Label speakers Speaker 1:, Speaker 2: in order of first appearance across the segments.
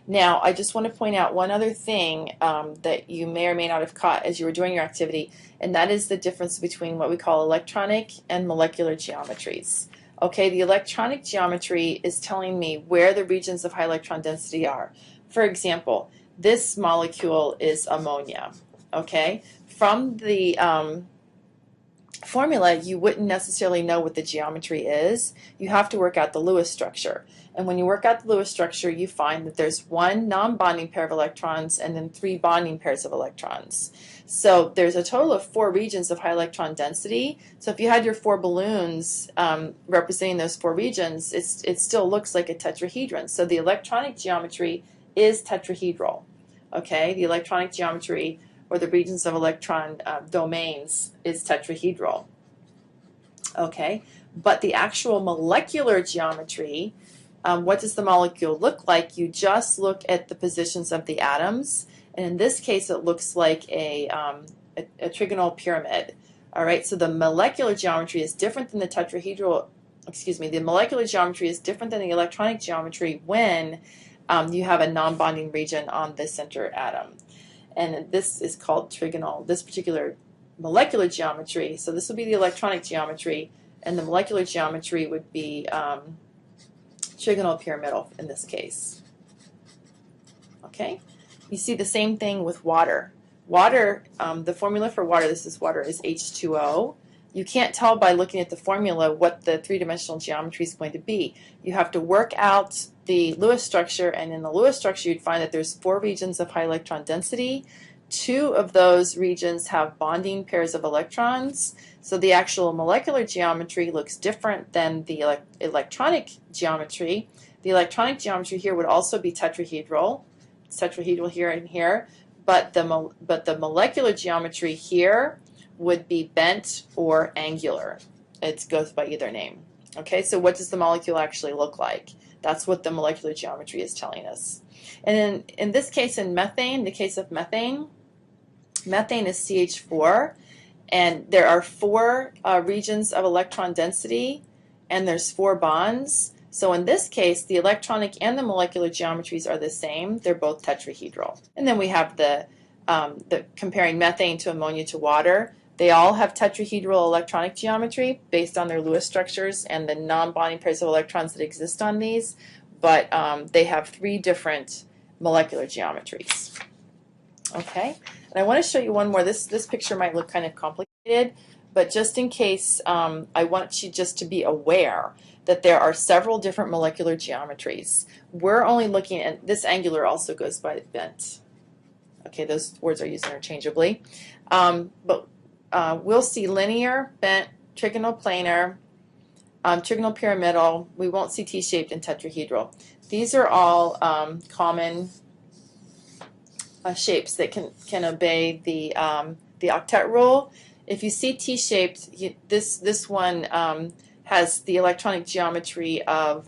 Speaker 1: Now, I just want to point out one other thing that you may or may not have caught as you were doing your activity, and that is the difference between what we call electronic and molecular geometries. Okay, the electronic geometry is telling me where the regions of high electron density are. For example, this molecule is ammonia. Okay, from the formula, you wouldn't necessarily know what the geometry is. You have to work out the Lewis structure. And when you work out the Lewis structure, you find that there's one non-bonding pair of electrons and then 3 bonding pairs of electrons. So there's a total of 4 regions of high electron density. So if you had your 4 balloons representing those 4 regions, it still looks like a tetrahedron. So the electronic geometry is tetrahedral. Okay, the electronic geometry or the regions of electron domains is tetrahedral. Okay, but the actual molecular geometry, what does the molecule look like? You just look at the positions of the atoms, and in this case it looks like a trigonal pyramid. All right, so the molecular geometry is different than the tetrahedral, the molecular geometry is different than the electronic geometry when you have a non-bonding region on the center atom. And this is called trigonal, this particular molecular geometry. So this would be the electronic geometry, and the molecular geometry would be trigonal pyramidal in this case. Okay, you see the same thing with water. Water, the formula for water, this is water, is H2O. You can't tell by looking at the formula what the three-dimensional geometry is going to be. You have to work out the Lewis structure, and in the Lewis structure you'd find that there's 4 regions of high electron density. 2 of those regions have bonding pairs of electrons, so the actual molecular geometry looks different than the electronic geometry. The electronic geometry here would also be tetrahedral. It's tetrahedral here and here, but the molecular geometry here would be bent or angular. It goes by either name. Okay, so what does the molecule actually look like? That's what the molecular geometry is telling us. And in this case, in methane, the case of methane, methane is CH4, and there are 4 regions of electron density, and there's 4 bonds. So in this case, the electronic and the molecular geometries are the same. They're both tetrahedral. And then we have the comparing methane to ammonia to water. They all have tetrahedral electronic geometry based on their Lewis structures and the non-bonding pairs of electrons that exist on these, but they have 3 different molecular geometries. Okay, and I want to show you one more. This picture might look kind of complicated, but just in case, I want you just to be aware that there are several different molecular geometries. We're only looking at, this angular also goes by bent. Okay, those words are used interchangeably. But we'll see linear, bent, trigonal planar, trigonal pyramidal. We won't see T-shaped and tetrahedral. These are all common shapes that can obey the octet rule. If you see T-shaped, this one has the electronic geometry of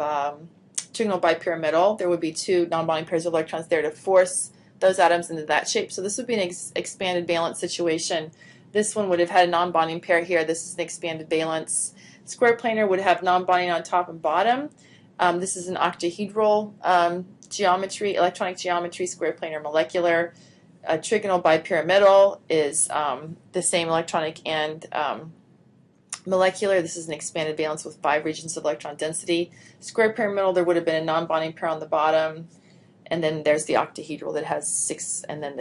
Speaker 1: trigonal bipyramidal. There would be 2 non-bonding pairs of electrons there to force those atoms into that shape. So this would be an expanded valence situation. This one would have had a non-bonding pair here. This is an expanded valence. Square planar would have non-bonding on top and bottom. This is an octahedral geometry, electronic geometry, square planar molecular. Trigonal bipyramidal is the same electronic and molecular. This is an expanded valence with 5 regions of electron density. Square pyramidal, there would have been a non-bonding pair on the bottom. And then there's the octahedral that has 6, and then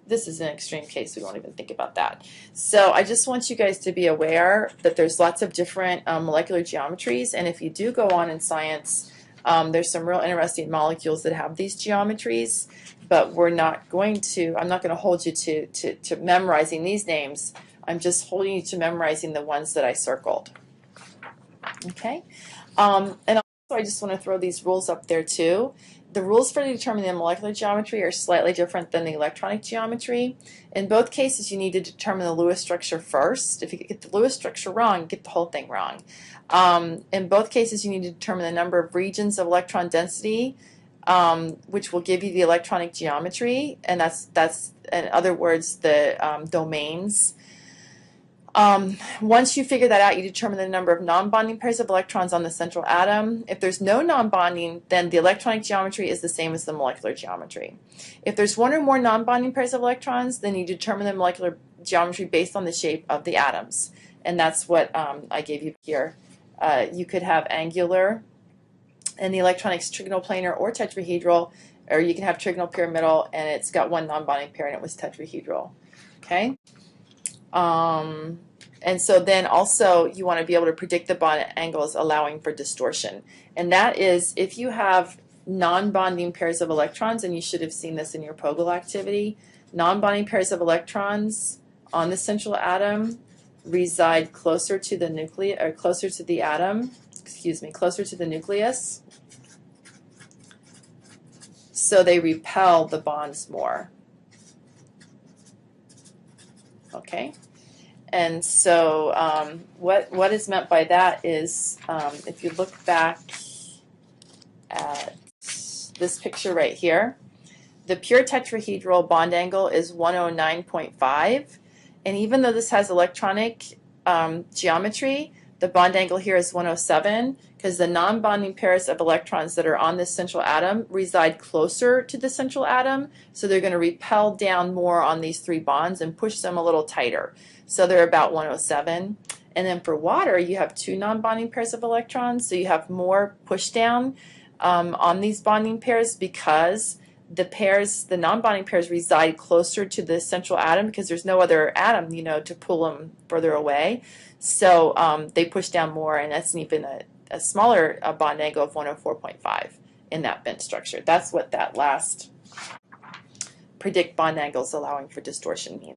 Speaker 1: this is an extreme case, we won't even think about that. So I just want you guys to be aware that there's lots of different molecular geometries, and if you do go on in science, there's some real interesting molecules that have these geometries, but I'm not going to hold you to memorizing these names. I'm just holding you to memorizing the ones that I circled. Okay? And also I just want to throw these rules up there too. The rules for determining the molecular geometry are slightly different than the electronic geometry. In both cases, you need to determine the Lewis structure first. If you get the Lewis structure wrong, you get the whole thing wrong. In both cases, you need to determine the number of regions of electron density, which will give you the electronic geometry, and that's in other words, the domains. Once you figure that out, you determine the number of non-bonding pairs of electrons on the central atom. If there's no non-bonding, then the electronic geometry is the same as the molecular geometry. If there's one or more non-bonding pairs of electrons, then you determine the molecular geometry based on the shape of the atoms. And that's what I gave you here. You could have angular, and the electronics trigonoplanar or tetrahedral, or you can have trigonal pyramidal, and it's got one non-bonding pair, and it was tetrahedral. Okay? And so then also you want to be able to predict the bond angles allowing for distortion. And that is if you have non-bonding pairs of electrons, and you should have seen this in your POGIL activity, non-bonding pairs of electrons on the central atom reside closer to the nucleus, or closer to the atom, closer to the nucleus. So they repel the bonds more. Okay? And so what is meant by that is if you look back at this picture right here, the pure tetrahedral bond angle is 109.5. And even though this has electronic geometry, the bond angle here is 107 because the non-bonding pairs of electrons that are on this central atom reside closer to the central atom, so they're going to repel down more on these three bonds and push them a little tighter. So they're about 107. And then for water, you have two non-bonding pairs of electrons, so you have more push down on these bonding pairs because the non-bonding pairs reside closer to the central atom because there's no other atom, to pull them further away. So they push down more, and that's even a smaller bond angle of 104.5 in that bent structure. That's what that last predict bond angles allowing for distortion means.